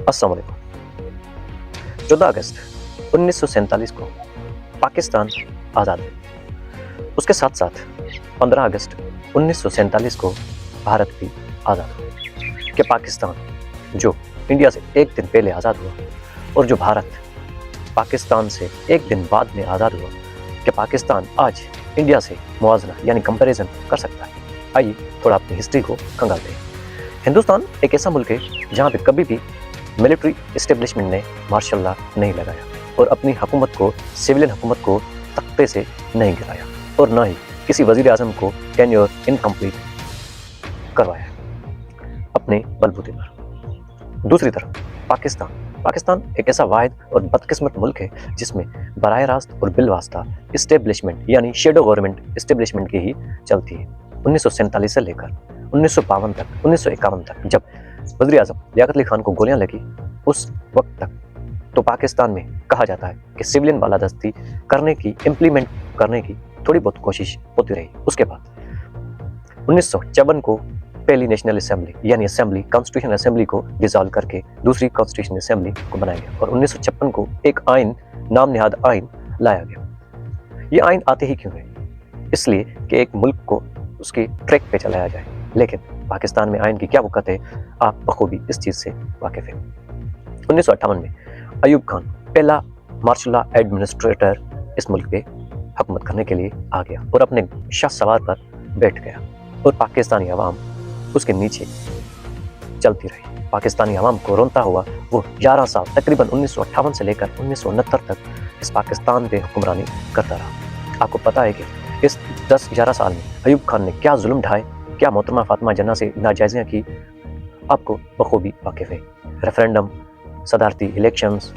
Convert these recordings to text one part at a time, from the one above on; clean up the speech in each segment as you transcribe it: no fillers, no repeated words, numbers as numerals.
अस्सलाम वालेकुम। 14 अगस्त 1947 को पाकिस्तान आज़ाद हुआ। उसके साथ साथ 15 अगस्त 1947 को भारत भी आज़ाद हुआ। कि पाकिस्तान जो इंडिया से एक दिन पहले आज़ाद हुआ और जो भारत पाकिस्तान से एक दिन बाद में आज़ाद हुआ, कि पाकिस्तान आज इंडिया से मुआवजा यानी कंपैरिजन कर सकता है। आइए थोड़ा अपनी हिस्ट्री को खंगालते हैं। हिंदुस्तान एक ऐसा मुल्क है जहाँ पे कभी भी मिलिट्री इस्टेब्लिशमेंट ने मार्शल लॉ नहीं लगाया और अपनी हुकूमत को, सिविलियन हुकूमत को तख्ते से नहीं गिराया और ना ही किसी वजीर आज़म को टेन्योर इनकम्प्लीट करवाया अपने बलबूते पर। दूसरी तरफ पाकिस्तान एक ऐसा वाहिद और बदकिस्मत मुल्क है जिसमें बराह रास्त और बिलवास्ता इस्टेब्लिशमेंट यानी शेडो गवर्नमेंट इस्टेब्लिशमेंट की ही चलती है। 1947 से लेकर 1952 तक, 1951 तक जब वज़ीर आज़म लियाकत अली खान को गोलियां लगी, उस वक्त तक तो पाकिस्तान में कहा जाता है कि सिविलियन बालादस्ती करने की, इम्प्लीमेंट करने की थोड़ी बहुत कोशिश होती रही। उसके बाद 1954 को पहली नेशनल असेंबली यानी असेंबली, कॉन्स्टिट्यूशन असेंबली को डिसॉल्व करके दूसरी कॉन्स्टिट्यूशन असेंबली को बनाया गया और 1956 को एक आइन, नाम निहाद आइन लाया गया। ये आइन आते ही क्यों है? इसलिए कि एक मुल्क को उसके ट्रैक पे चलाया जाए। लेकिन पाकिस्तान में आइन की क्या वक़्त है, आप बखूबी इस चीज़ से वाकिफ़ हैं। 1958 में अयूब खान पहला मार्शल लॉ एडमिनिस्ट्रेटर इस मुल्क पे हुकूमत करने के लिए आ गया और अपने शाह सवार पर बैठ गया और पाकिस्तानी अवाम उसके नीचे चलती रही। पाकिस्तानी अवाम को रोनता हुआ वो 11 साल तकरीबन 1958 से लेकर 1969 तक इस पाकिस्तान पे हुक्मरानी करता रहा। आपको पता है कि इस 10-11 साल में अयूब खान ने क्या जुल्म ढाए, क्या मोहतरमा फातिमा जन्ना से नाजायजियाँ की, आपको बखूबी वाकिफ़ है। रेफरेंडम, सदारती इलेक्शंस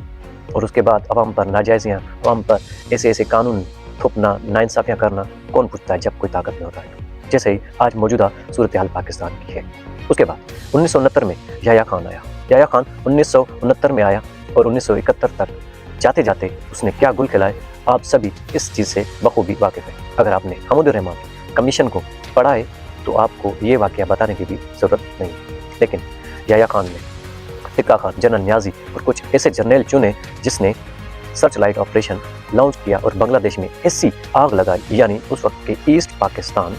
और उसके बाद अवाम पर नाजायजियाँ, अवाम पर ऐसे ऐसे कानून थोपना, नाइंसाफ़ियाँ करना, कौन पूछता है जब कोई ताकत में होता है। जैसे ही आज मौजूदा सूरत हाल पाकिस्तान की है। उसके बाद 1969 में याह्या खान आया। याह्या खान 1969 में आया और 1971 तक जाते जाते उसने क्या गुल खिलाए, आप सभी इस चीज़ से बखूबी वाकिफ़ है। अगर आपने हमूदुर रहमान कमीशन को पढ़ा है तो आपको ये वाक़या बताने की भी ज़रूरत नहीं है। लेकिन याह्या खान ने टिक्का खान, जनरल न्याजी और कुछ ऐसे जर्नल चुने जिसने सर्च लाइट ऑपरेशन लॉन्च किया और बांग्लादेश में ऐसी आग लगाई, यानी उस वक्त के ईस्ट पाकिस्तान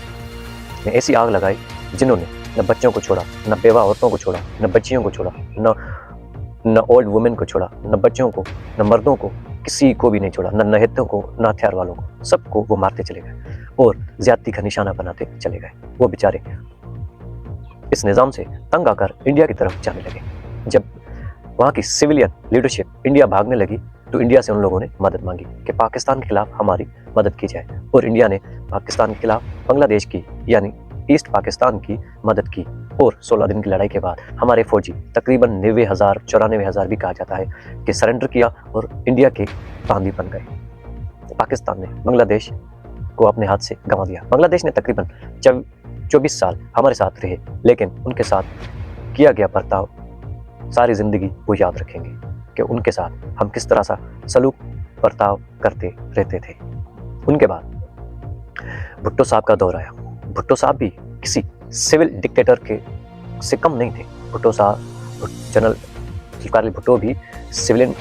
में ऐसी आग लगाई जिन्होंने न बच्चों को छोड़ा, न बेवा औरतों को छोड़ा, न बच्चियों को छोड़ा, न ओल्ड वुमेन को छोड़ा, न बच्चों को, न मर्दों को, किसी को भी नहीं छोड़ा, न नहत्यों को, न हथियार वालों को, सबको वो मारते चले गए और ज्यादती का निशाना बनाते चले गए। वो बेचारे इस निज़ाम से तंग आकर इंडिया की तरफ जाने लगे। जब वहाँ की सिविलियन लीडरशिप इंडिया भागने लगी तो इंडिया से उन लोगों ने मदद मांगी कि पाकिस्तान के खिलाफ हमारी मदद की जाए और इंडिया ने पाकिस्तान के खिलाफ बांग्लादेश की यानी ईस्ट पाकिस्तान की मदद की और 16 दिन की लड़ाई के बाद हमारे फौजी तकरीबन 90,000, 94,000 भी कहा जाता है कि सरेंडर किया और इंडिया के बांदी बन गए। पाकिस्तान ने बांग्लादेश को अपने हाथ से गंवा दिया। बांग्लादेश ने तकरीबन 24 साल हमारे साथ रहे, लेकिन उनके साथ किया गया बर्ताव सारी ज़िंदगी वो याद रखेंगे कि उनके साथ हम किस तरह सा सलूक बर्ताव करते रहते थे। उनके बाद भुट्टो साहब का दौर आया। भुट्टो साहब भी किसी सिविल डिक्टेटर के से कम नहीं थे। भुट्टो साहब, जनरल जुल्फ़िकार अली भुट्टो भी civilian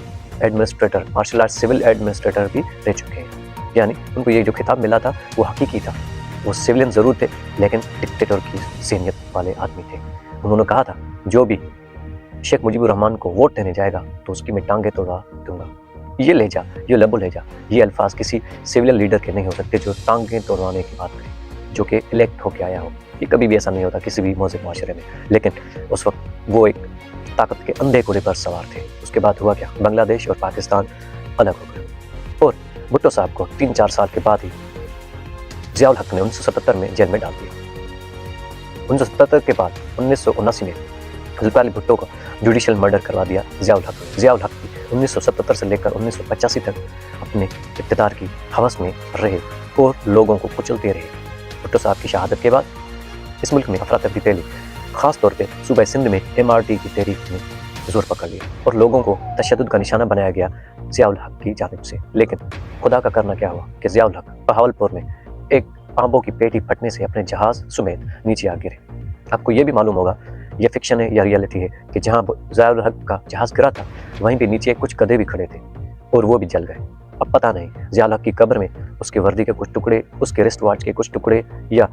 administrator, martial art civil administrator भी रह चुके हैं। यानी उनको ये जो खिताब मिला था वो हकीकी था। वो सिविलियन ज़रूर थे लेकिन डिक्टेटर की ज़हनियत वाले आदमी थे। उन्होंने कहा था जो भी शेख मुजीबुर रहमान को वोट देने जाएगा तो उसकी मैं टांगे तोड़वा दूंगा। ये ले जा, ये लबो ले जा, ये अल्फाज किसी सिविलियन लीडर के नहीं हो सकते जो टांगे तोड़वाने की बात करे, जो कि इलेक्ट होके आया हो। ये कभी भी ऐसा नहीं होता किसी भी मौजूद माशरे में। लेकिन उस वक्त वो एक ताकत के अंधे घोड़े पर सवार थे। उसके बाद हुआ क्या, बांग्लादेश और पाकिस्तान अलग हो गए और भुट्टो साहब को 3-4 साल के बाद ही ज़ियाउल हक ने 1977 में जेल में डाल दिया। 1977 के बाद 1979 में जुल्फ़िकार अली भुट्टो का जुडिशियल मर्डर करवा दिया ज़ियाउल हक। ज़ियाउल हक भी 1977 से लेकर 1985 तक अपने इक़्तिदार की हवस में रहे और लोगों को कुचलते रहे। भुट्टो साहब की शहादत के बाद इस मुल्क में अफरा तफरी फैली। ख़ास तौर पे सूबा सिंध में MRT की तहरीक ने जोर पकड़ लिया और लोगों को तशद्दुद का निशाना बनाया गया ज़ियाउल हक की जानिब से। लेकिन खुदा का करना क्या हुआ कि ज़ियाउल हक बहावलपुर में एक आंबों की पेटी फटने से अपने जहाज़ समेत नीचे आ गिरे। आपको ये भी मालूम होगा یہ فکشن ہے یا ریئلٹی ہے کہ جہاں ضیاء الحق کا جہاز گرا تھا وہیں پہ نیچے کچھ گدھے بھی کھڑے تھے اور وہ بھی جل گئے. اب پتہ نہیں ضیاء الحق کی قبر میں اس کے وردی کے کچھ ٹکڑے، اس کے رسٹ واچ کے کچھ ٹکڑے، یا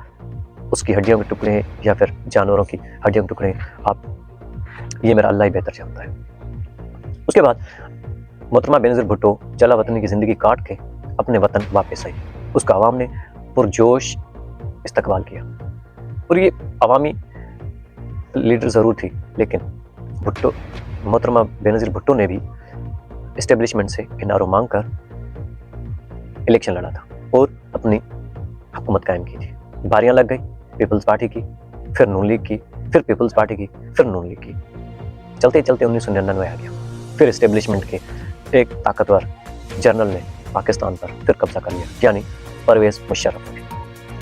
اس کی ہڈیوں کے ٹکڑے ہیں، یا پھر جانوروں کی ہڈیوں کے ٹکڑے ہیں. اب یہ میرا اللہ ہی بہتر جانتا ہے. اس کے بعد محترمہ بینظیر بھٹو جلا وطنی کی زندگی کاٹ کے اپنے وطن واپس آئی. اس کا عوام نے پرجوش استقبال کیا، اور یہ عوامی لیڈر ضرور تھی، لیکن محترمہ بینظیر بھٹو نے بھی اسٹیبلشمنٹ سے انارو مانگ کر الیکشن لڑا تھا اور اپنی حکومت قائم کی تھی. باریاں لگ گئی پیپلز پارٹی کی، پھر نون لیگ کی، پھر پیپلز پارٹی کی، پھر نون لیگ کی. چلتے چلتے 1999 آ گیا. پھر اسٹیبلشمنٹ کے ایک طاقتور جنرل نے پاکستان پر پھر قبضہ کر لیا، یعنی پرویز مشرف نے.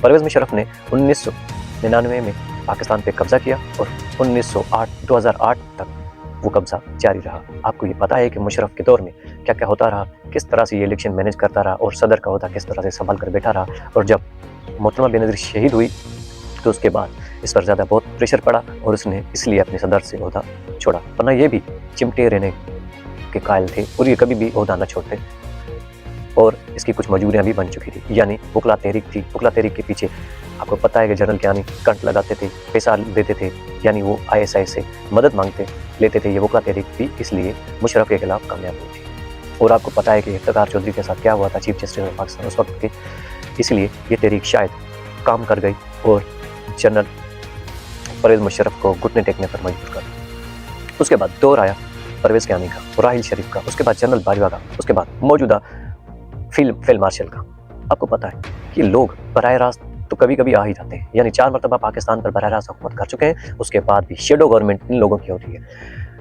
پرویز مشرف نے 1999 میں پاکستان پہ قبضہ کیا اور 2008 تک وہ قبضہ جاری رہا. آپ کو یہ پتا ہے کہ مشرف کے دور میں کیا کیا ہوتا رہا، کس طرح سے یہ الیکشن مینیج کرتا رہا اور صدر کا عہدہ کس طرح سے سنبھال کر بیٹھا رہا. اور جب محترمہ بینظیر شہید ہوئی تو اس کے بعد اس پر زیادہ بہت پریشر پڑا اور اس نے اس لیے اپنے صدر سے عہدہ چھوڑا، ورنہ یہ بھی چمٹے رہنے کے قائل تھے اور یہ کبھی بھی عہدہ نہ چھوڑتے. اور اس کی کچھ مجبوریاں بھی بن چکی تھی، یعنی وکلا تحریک تھی. وکلا تحریک کے پیچھے آپ کو پتہ ہے کہ جنرل کیانی کنٹ لگاتے تھے، پیسہ دیتے تھے، یعنی وہ ISI سے مدد مانگتے لیتے تھے. یہ وکلا تحریک بھی اس لیے مشرف کے خلاف کامیاب ہوئی تھی. اور آپ کو پتہ ہے کہ افتخار چودھری کے ساتھ کیا ہوا تھا، چیف جسٹس آف پاکستان اس وقت کے. اس لیے یہ تحریک شاید کام کر گئی اور جنرل پرویز مشرف کو گھٹنے ٹیکنے پر مجبور کر دیا. اس کے بعد دور آیا پرویز کیانی کا، راحیل شریف کا، اس کے بعد جنرل باجوہ کا، اس کے بعد موجودہ فیلڈ مارشل کا. آپ کو پتہ ہے کہ لوگ براہ راست تو کبھی کبھی آ ہی جاتے ہیں، یعنی 4 مرتبہ پاکستان پر براہ راست حکومت کر چکے ہیں. اس کے بعد بھی شیڈو گورنمنٹ ان لوگوں کی ہوتی ہے.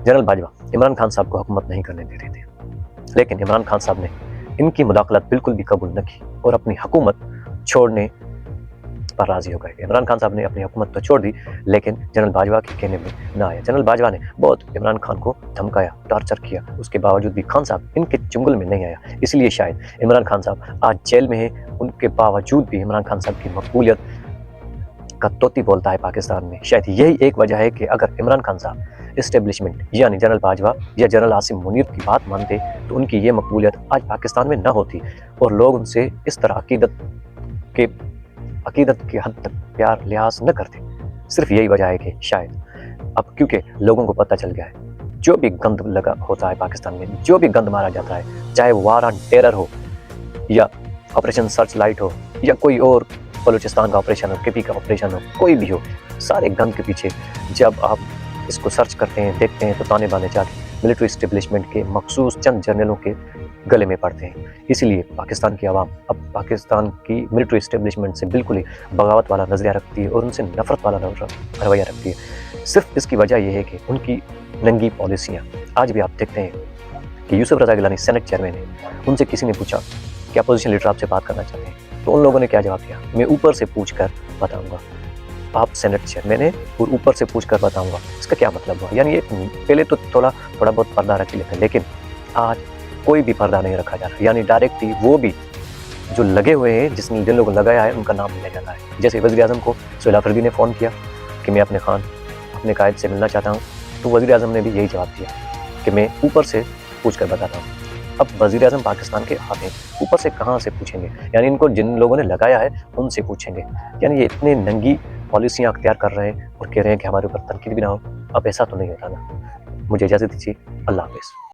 جنرل باجوہ عمران خان صاحب کو حکومت نہیں کرنے دے رہے تھے، لیکن عمران خان صاحب نے ان کی مداخلت بالکل بھی قبول نہ کی اور اپنی حکومت چھوڑنے پر راضی ہو گئے. عمران خان صاحب نے اپنی حکومت تو چھوڑ دی، لیکن جنرل باجوہ کے کہنے میں نہ آیا. جنرل باجوہ نے بہت عمران خان کو دھمکایا، ٹارچر کیا. اس کے باوجود بھی خان صاحب ان کے چنگل میں نہیں آیا. اس لیے شاید عمران خان صاحب آج جیل میں ہیں. ان کے باوجود بھی عمران خان صاحب کی مقبولیت کا توتی بولتا ہے پاکستان میں. شاید یہی ایک وجہ ہے کہ اگر عمران خان صاحب اسٹیبلشمنٹ یعنی جنرل باجوہ یا جنرل عاصم منیر کی بات مانتے تو ان کی یہ مقبولیت آج پاکستان میں نہ ہوتی اور لوگ ان سے اس طرح عقیدت کے حد تک پیار لحاظ نہ کرتے. صرف یہی وجہ ہے کہ شاید اب کیونکہ لوگوں کو پتہ چل گیا ہے جو بھی گند لگا ہوتا ہے پاکستان میں، جو بھی گند مارا جاتا ہے، چاہے وار آن ٹیرر ہو یا آپریشن سرچ لائٹ ہو یا کوئی اور بلوچستان کا آپریشن ہو، KP کا آپریشن ہو، کوئی بھی ہو، سارے گند کے پیچھے جب آپ اس کو سرچ کرتے ہیں، دیکھتے ہیں تو تانے بانے جا کے ملٹری اسٹیبلشمنٹ کے مخصوص چند جرنلوں کے گلے میں پڑتے ہیں. اس لیے پاکستان کی عوام اب پاکستان کی ملٹری اسٹیبلشمنٹ سے بالکل ہی بغاوت والا نظریہ رکھتی ہے اور ان سے نفرت والا رویہ رکھتی ہے. صرف اس کی وجہ یہ ہے کہ ان کی ننگی پالیسیاں. آج بھی آپ دیکھتے ہیں کہ یوسف رضا گیلانی سینٹ چیئرمین ہے، ان سے کسی نے پوچھا کہ اپوزیشن لیڈر آپ سے بات کرنا چاہتے ہیں تو ان لوگوں نے کیا جواب دیا، میں اوپر سے پوچھ کر بتاؤں گا. آپ سینٹ چیئرمین ہیں اور اوپر سے پوچھ کر بتاؤں گا، اس کا کیا مطلب ہوا؟ یعنی یہ پہلے تو تھوڑا بہت پردہ رکھ لیتے ہیں، لیکن آج کوئی بھی پردہ نہیں رکھا جا رہا. یعنی ڈائریکٹلی وہ بھی جو لگے ہوئے ہیں، جن لوگوں کو لگایا ہے ان کا نام لیا جاتا ہے. جیسے وزیر اعظم کو سہیل افریدی نے فون کیا کہ میں اپنے قائد سے ملنا چاہتا ہوں، تو وزیر اعظم نے بھی یہی جواب دیا کہ میں اوپر سے پوچھ کر بتاتا ہوں. اب وزیر اعظم پاکستان کے آپ ہیں، اوپر سے کہاں سے پوچھیں گے؟ یعنی ان کو جن لوگوں نے لگایا ہے ان سے پوچھیں گے. یعنی یہ اتنے ننگی پالیسیاں اختیار کر رہے ہیں اور کہہ رہے ہیں کہ ہمارے اوپر تنقید بھی نہ ہو. اب ایسا تو نہیں ہوتا نا. مجھے اجازت دیجیے، اللہ حافظ.